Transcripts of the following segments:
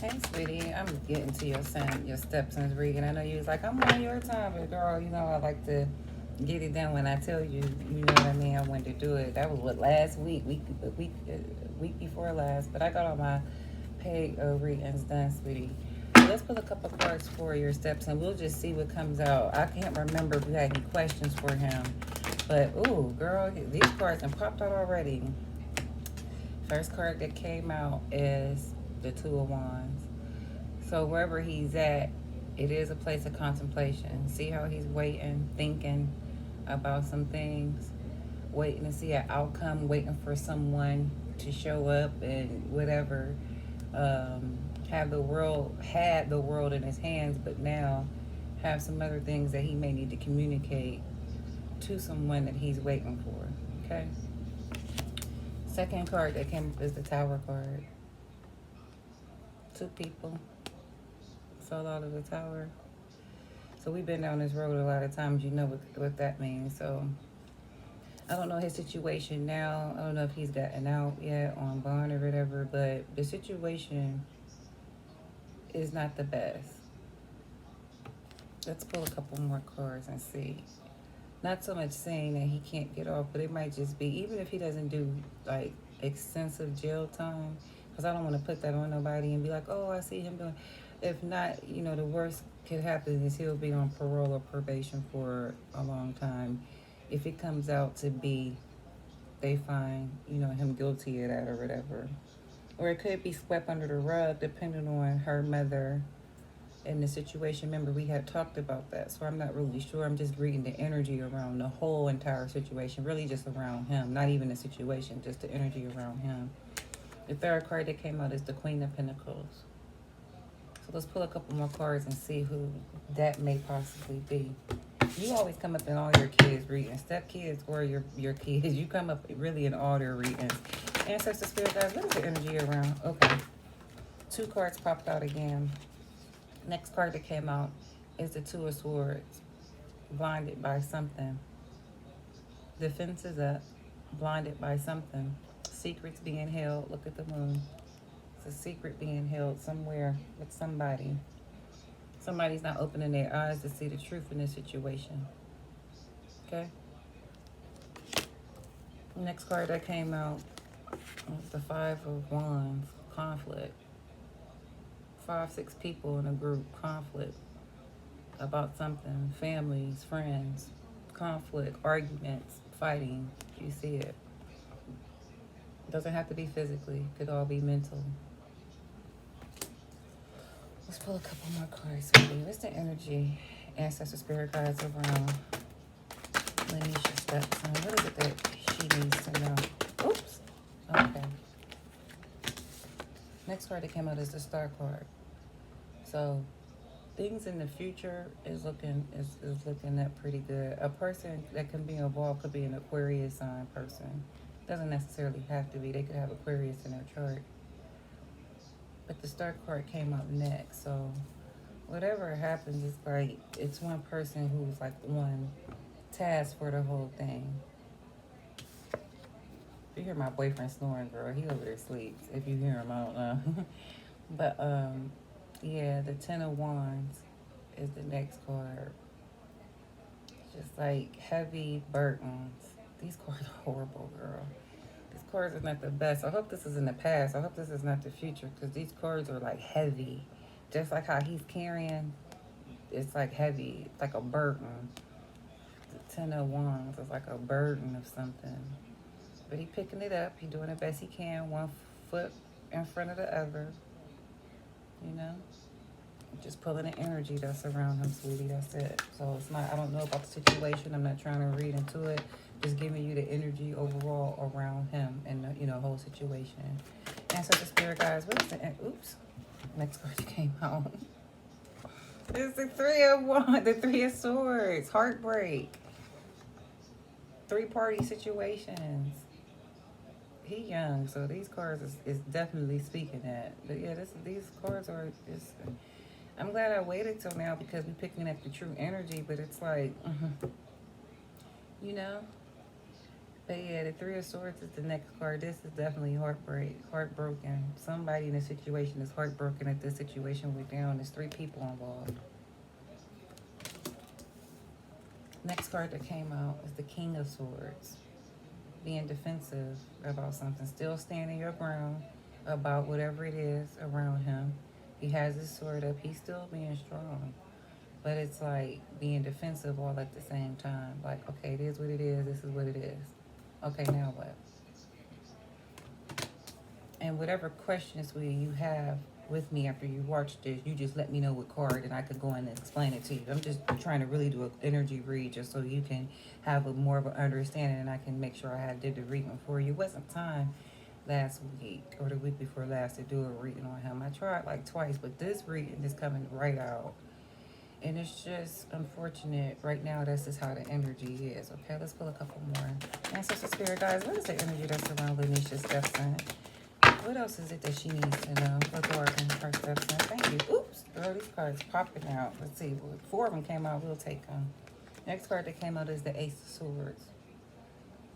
Hey, sweetie, I'm getting to your stepson's reading. I know you was like, I'm on your time, but girl, I like to get it done when I tell you. You know what I mean? I wanted to do it. That was what last week before last. But I got all my paid readings done, sweetie. Let's pull a couple cards for your stepson. We'll just see what comes out. I can't remember if you had any questions for him, but ooh, girl, these cards have popped out already. First card that came out is the Two of Wands. So wherever he's at, it is a place of contemplation. See how he's waiting, thinking about some things, waiting to see an outcome, waiting for someone to show up and whatever. Have the world had the world in his hands, but now have some other things that he may need to communicate to someone that he's waiting for. Okay. Second card that came up is the Tower card. Two people fell out of the tower. So we've been down this road a lot of times. You know what that means. So I don't know his situation now. I don't know if he's gotten out yet on bond or whatever. But the situation is not the best. Let's pull a couple more cards and see. Not so much saying that he can't get off, but it might just be, even if he doesn't do like extensive jail time, because I don't want to put that on nobody and be like, oh, I see him doing. If not, the worst could happen is he'll be on parole or probation for a long time. If it comes out to be, they find, him guilty of that or whatever. Or it could be swept under the rug, depending on her mother in the situation. Remember, we had talked about that, so I'm not really sure. I'm just reading the energy around the whole entire situation, really just around him, not even the situation, just the energy around him. The third card that came out is the Queen of Pentacles. So let's pull a couple more cards and see who that may possibly be. You always come up in all your kids' readings, step kids or your kids. You come up really in all their readings. Ancestor Spirit guys, what is the energy around? Okay. Two cards popped out again. Next card that came out is the Two of Swords. Blinded by something. Defense is up. Blinded by something. Secrets being held. Look at the moon. It's a secret being held somewhere with somebody. Somebody's not opening their eyes to see the truth in this situation. Okay? Next card that came out was the Five of Wands. Conflict. 5, 6 people in a group. Conflict about something. Families, friends. Conflict, arguments, fighting. You see it. Doesn't have to be physically. Could all be mental. Let's pull a couple more cards for you. What's the energy? Ancestor Spirit guides around Lanisha Stepson. What is it that she needs to know? Oops. Okay. Next card that came out is the Star card. So things in the future is looking up pretty good. A person that can be involved could be an Aquarius sign person. Doesn't necessarily have to be. They could have Aquarius in their chart. But the Star card came up next. So whatever happens, it's like it's one person who's like one task for the whole thing. You hear my boyfriend snoring, girl. He over there sleeps. If you hear him, I don't know. But yeah, the Ten of Wands is the next card. Just like heavy burdens. These cards are horrible, girl. These cards are not the best. I hope this is in the past. I hope this is not the future, because these cards are like heavy. Just like how he's carrying, it's like heavy. It's like a burden. The Ten of Wands is like a burden of something. But he picking it up. He doing the best he can. One foot in front of the other. You know? Just pulling the energy that's around him, sweetie. That's it. So it's not, I don't know about the situation. I'm not trying to read into it. Just giving you the energy overall around him and the, whole situation. Ancestor Spirit guys, what is the, oops. Next card came out. It's the the Three of Swords. Heartbreak. 3-party situations. He young, so these cards is definitely speaking that. But yeah, these cards are just. I'm glad I waited till now because we're picking up the true energy. But it's like, you know, But yeah, the Three of Swords is the next card. This is definitely heartbroken. Somebody in the situation is heartbroken at this situation went down. There's 3 people involved. Next card that came out is the King of Swords. Being defensive about something. Still standing your ground about whatever it is around him. He has his sword up. He's still being strong. But it's like being defensive all at the same time. Like, okay, it is what it is. This is what it is. Okay, now what? And whatever questions you have with me after you watch this, you just let me know what card and I could go in and explain it to you. I'm just trying to really do an energy read just so you can have a more of an understanding and I can make sure I did the reading for you. It wasn't time last week or the week before last to do a reading on him. I tried like twice, but this reading is coming right out. And it's just unfortunate right now. This is how the energy is. Okay, let's pull a couple more. Ancestor Spirit guys, what is the energy that's around Lanisha Stepson? What else is it that she needs to know? Look, or in her Stepson. Thank you. Oops, girl, these cards popping out. Let's see. 4 of them came out. We'll take them. Next card that came out is the Ace of Swords.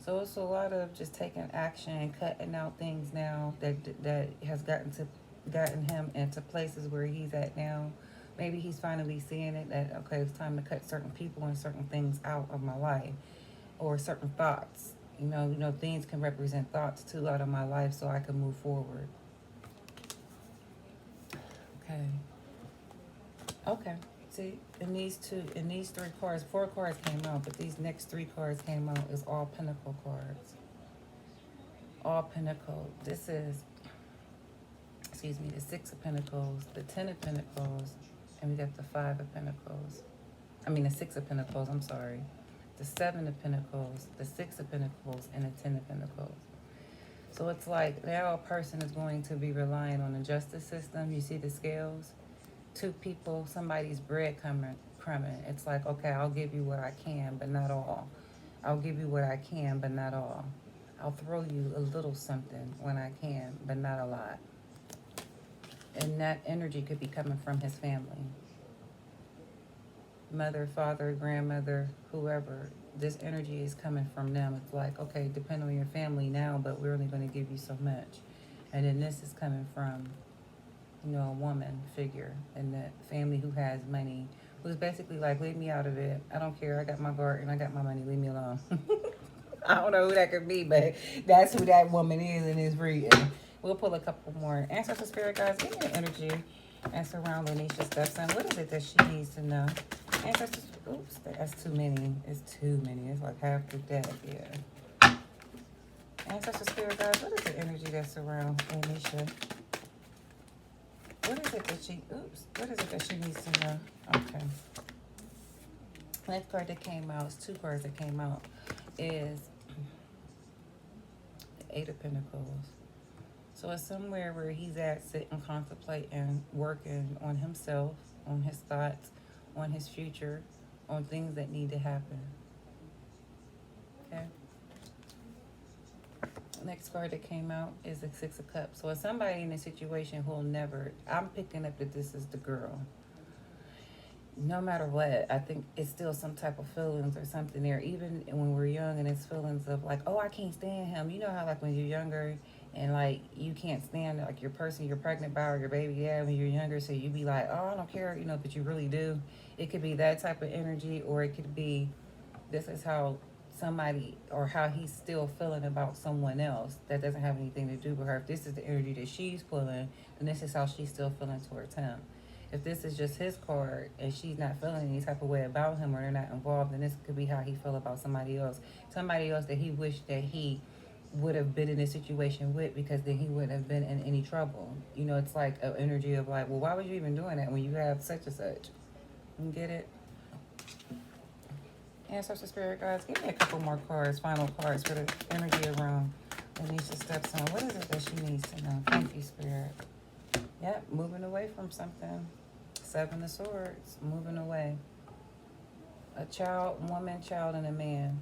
So it's a lot of just taking action, cutting out things now that has gotten him into places where he's at now. Maybe he's finally seeing it that, okay, it's time to cut certain people and certain things out of my life, or certain thoughts. You know, things can represent thoughts too out of my life so I can move forward. Okay. Okay. See, in these 3 cards, 4 cards came out, but these next 3 cards came out is all Pentacle cards. All Pentacle. This is, excuse me, the 6 of Pentacles, the 10 of Pentacles, and we got the 5 of Pentacles. I mean, the 6 of Pentacles, I'm sorry. The 7 of Pentacles, the 6 of Pentacles, and the 10 of Pentacles. So it's like now a person is going to be relying on the justice system. You see the scales? 2 people, somebody's bread crumbing. It's like, okay, I'll give you what I can, but not all. I'll give you what I can, but not all. I'll throw you a little something when I can, but not a lot. And that energy could be coming from his family. Mother, father, grandmother, whoever. This energy is coming from them. It's like, okay, depend on your family now, but we're only going to give you so much. And then this is coming from, a woman figure in the family who has money, who's basically like, leave me out of it. I don't care. I got my garden. I got my money. Leave me alone. I don't know who that could be, but that's who that woman is in this reading. We'll pull a couple more. Ancestor Spirit guys, give me an energy and surround Lanisha Stepson. What is it that she needs to know? Ancestor, oops, that's too many. It's too many. It's like half the deck, yeah. Ancestor Spirit guys, what is the energy that surrounds Lanisha? What is it that she needs to know? Okay. Next card that came out, it's 2 cards that came out, is the 8 of Pentacles. So it's somewhere where he's at sitting, contemplating, working on himself, on his thoughts, on his future, on things that need to happen. Okay. Next card that came out is the 6 of Cups. So it's somebody in a situation who'll never, I'm picking up that this is the girl. No matter what, I think it's still some type of feelings or something there. Even when we're young and it's feelings of like, oh, I can't stand him. You know how like when you're younger and like you can't stand like your person you're pregnant by or your baby, yeah, when you're younger, so you be like, oh, I don't care, but you really do. It could be that type of energy, or it could be this is how somebody or how he's still feeling about someone else that doesn't have anything to do with her. If this is the energy that she's pulling, then this is how she's still feeling towards him. If this is just his card and she's not feeling any type of way about him or they're not involved, then this could be how he feel about somebody else. Somebody else that he wished that he would have been in this situation with, because then he wouldn't have been in any trouble. It's like an energy of like, well, why was you even doing that when you have such and such? You get it? Ancestor Spirit guys, give me a couple more cards, final cards for the energy around Lanisha Stepson. What is it that she needs to know? Thank you, Spirit. Yep, moving away from something. 7 of Swords, moving away. A child, woman, child, and a man.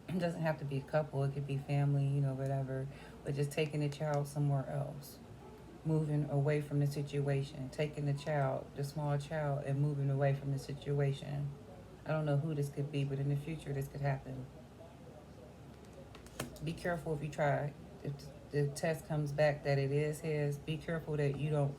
It doesn't have to be a couple. It could be family, whatever. But just taking the child somewhere else. Moving away from the situation. Taking the child, the small child, and moving away from the situation. I don't know who this could be, but in the future this could happen. Be careful if you try. If the test comes back that it is his, be careful that you don't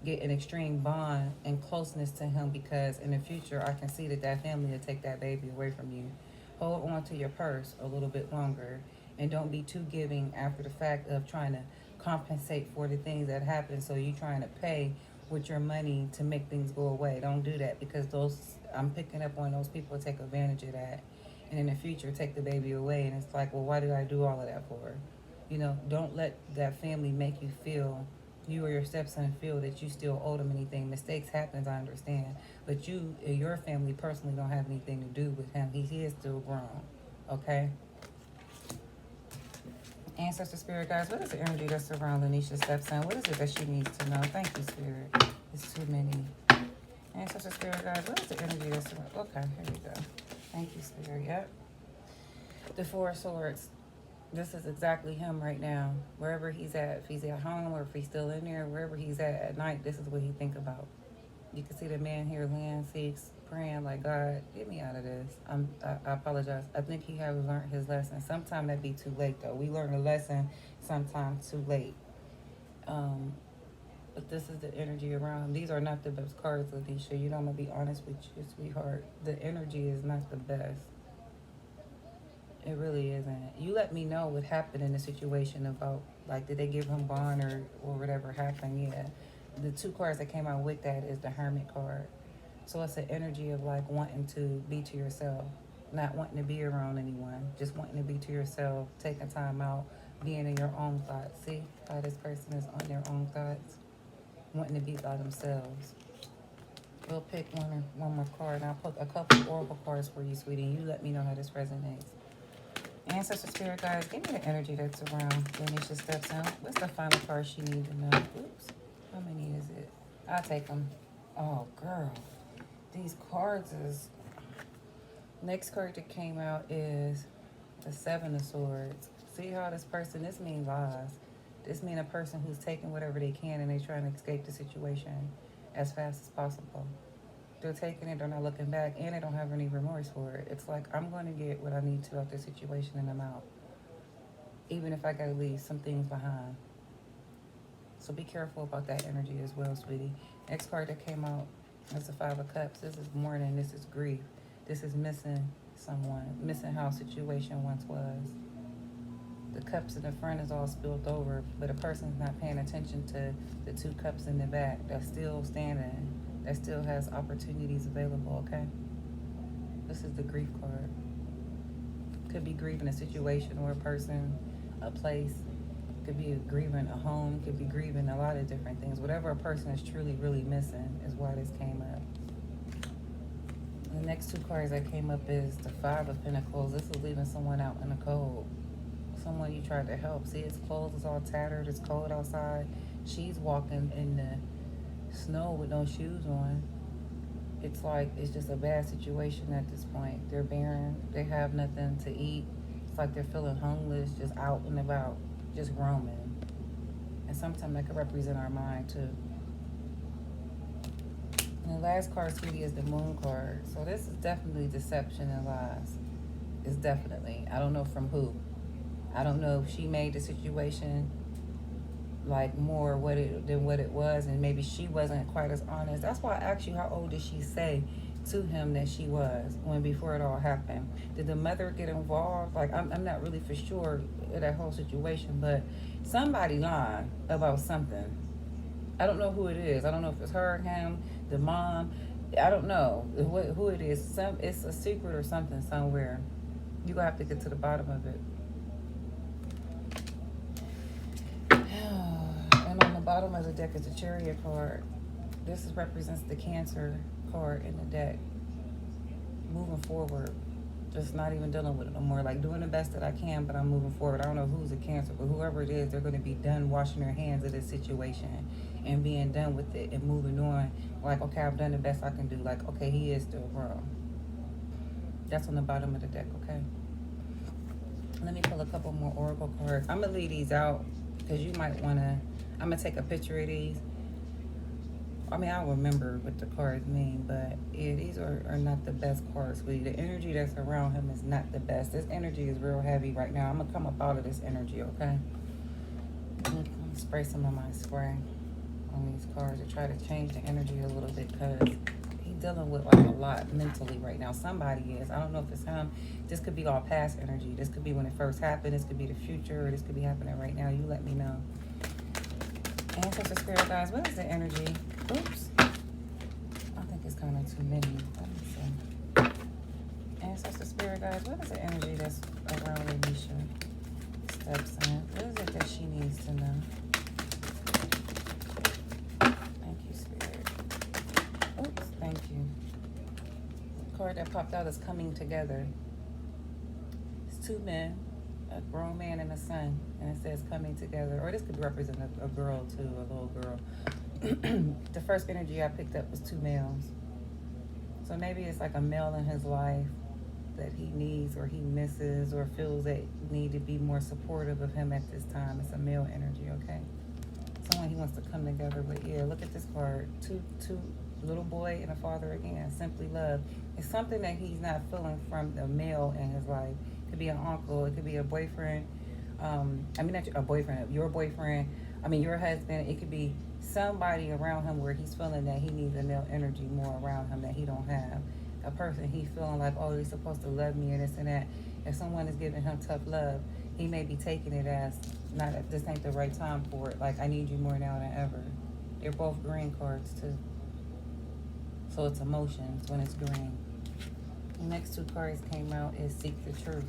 get an extreme bond and closeness to him, because in the future I can see that that family will take that baby away from you. Hold on to your purse a little bit longer, and don't be too giving after the fact of trying to compensate for the things that happen. So you trying to pay with your money to make things go away. Don't do that, because those, I'm picking up on those people take advantage of that, and in the future take the baby away, and it's like, well, why did I do all of that for? You know, don't let that family make you feel, you or your stepson feel that you still owe them anything. Mistakes happens, I understand, but you and your family personally don't have anything to do with him. He is still grown, okay? Ancestor Spirit guys, what is the energy that's around Lanisha's stepson? What is it that she needs to know? Thank you, Spirit. It's too many. Ancestor Spirit guys, what is the energy that's around? Okay, here we go. Thank you, Spirit. Yep. The Four of Swords. This is exactly him right now. Wherever he's at, if he's at home or if he's still in there, wherever he's at night, this is what he think about. You can see the man here laying, seeks, praying like, God, get me out of this. I apologize. I think he has learned his lesson. Sometimes that be too late, though. We learn a lesson sometimes too late. But this is the energy around him. These are not the best cards, Lanisha. You know, I'm going to be honest with you, sweetheart. The energy is not the best. It really isn't. You let me know what happened in the situation about, like, did they give him bond or whatever happened? Yeah. The two cards that came out with that is the Hermit card. So it's an energy of, like, wanting to be to yourself. Not wanting to be around anyone. Just wanting to be to yourself. Taking time out. Being in your own thoughts. See how this person is on their own thoughts? Wanting to be by themselves. We'll pick one more card. And I'll put a couple oracle cards for you, sweetie. You let me know how this resonates. Ancestor Spirit guys, give me the energy that's around Lanisha's stepson. What's the final card she needs to know? Oops. How many is it? I'll take them. Oh, girl. These cards is... Next card that came out is the Seven of Swords. See how this person... This means lies. This means a person who's taking whatever they can and they're trying to escape the situation as fast as possible. They're taking it, they're not looking back, and they don't have any remorse for it. It's like, I'm going to get what I need to out this situation and I'm out. Even if I got to leave some things behind. So be careful about that energy as well, sweetie. Next card that came out is the Five of Cups. This is mourning, this is grief. This is missing someone, missing how a situation once was. The cups in the front is all spilled over, but a person's not paying attention to the two cups in the back that's still standing. That still has opportunities available, okay? This is the grief card. Could be grieving a situation or a person, a place. Could be grieving a home. Could be grieving a lot of different things. Whatever a person is truly, really missing is why this came up. The next two cards that came up is the Five of Pentacles. This is leaving someone out in the cold. Someone you tried to help. See, his clothes is all tattered. It's cold outside. She's walking in the snow with no shoes on. It's like it's just a bad situation at this point. They're barren. They have nothing to eat. It's like they're feeling homeless, just out and about, just roaming. And sometimes that could represent our mind too. And the last card, sweetie, is the Moon card. So this is definitely deception and lies. It's definitely. I don't know from who. I don't know if she made the situation like more than what it was, and maybe she wasn't quite as honest. That's why I asked you, how old did she say to him that she was when before it all happened? Did the mother get involved? Like, I'm not really for sure of that whole situation, but somebody lied about something. I don't know who it is. I don't know if it's her, him, the mom. I don't know who it is. It's a secret or something somewhere. You're gonna have to get to the bottom of it. And on the bottom of the deck is the Chariot card. This represents the Cancer card in the deck. Moving forward. Just not even dealing with it no more. Like, doing the best that I can, but I'm moving forward. I don't know who's a Cancer, but whoever it is, they're going to be done washing their hands of this situation and being done with it and moving on. Like, okay, I've done the best I can do. Like, okay, he is still wrong. That's on the bottom of the deck, okay? Let me pull a couple more Oracle cards. I'm going to leave these out because you might want to... I'm going to take a picture of these I mean, I remember what the cards mean, but yeah, these are not the best cards, sweetie. The energy that's around him is not the best. This energy is real heavy right now. I'm gonna come up out of this energy, okay? I'm gonna spray some of my spray on these cards to try to change the energy a little bit, because he's dealing with like a lot mentally right now. Somebody is. I don't know if it's him. This could be all past energy. This could be when it first happened. This could be the future. Or this could be happening right now. You let me know. Ancestor spirit guys, what is the energy? Oops. I think it's kind of too many. Let me see. Ancestor spirit guys, what is the energy that's around Lanisha Stepson? What is it that she needs to know? Thank you, spirit. Oops, thank you. The card that popped out is coming together. It's two men, a grown man and a son, and it says coming together. Or this could represent a girl too, a little girl. The first energy I picked up was two males. So maybe it's like a male in his life that he needs or he misses or feels that need to be more supportive of him at this time. It's a male energy, okay? Someone he wants to come together with. Yeah, look at this card. Two little boy and a father again. Simply love. It's something that he's not feeling from the male in his life. It could be an uncle. It could be a boyfriend. Not a boyfriend. Your boyfriend. Your husband. It could be somebody around him where he's feeling that he needs a male energy more around him that he don't have. A person he's feeling like, oh, they're supposed to love me and this and that. If someone is giving him tough love, he may be taking it as, not, this ain't the right time for it. Like, I need you more now than ever. They're both green cards too. So it's emotions when it's green. The next two cards came out is Seek the Truth.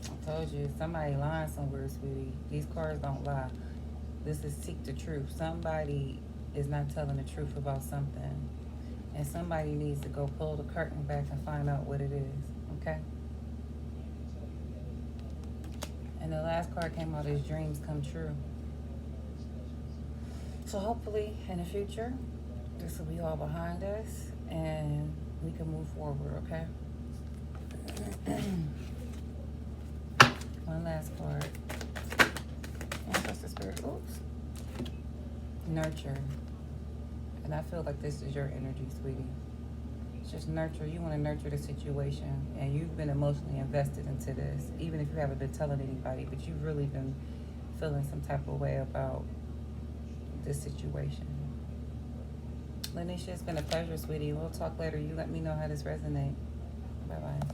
I told you, somebody lying somewhere, sweetie. These cards don't lie. This is Seek the Truth. Somebody is not telling the truth about something. And somebody needs to go pull the curtain back and find out what it is. Okay? And the last card came out is Dreams Come True. So hopefully in the future, this will be all behind us and we can move forward, okay? One last card. Ancestor spirit, oops. Nurture. And I feel like this is your energy, sweetie. It's just nurture. You want to nurture the situation. And you've been emotionally invested into this. Even if you haven't been telling anybody. But you've really been feeling some type of way about this situation. Lanisha, it's been a pleasure, sweetie. We'll talk later. You let me know how this resonates. Bye-bye.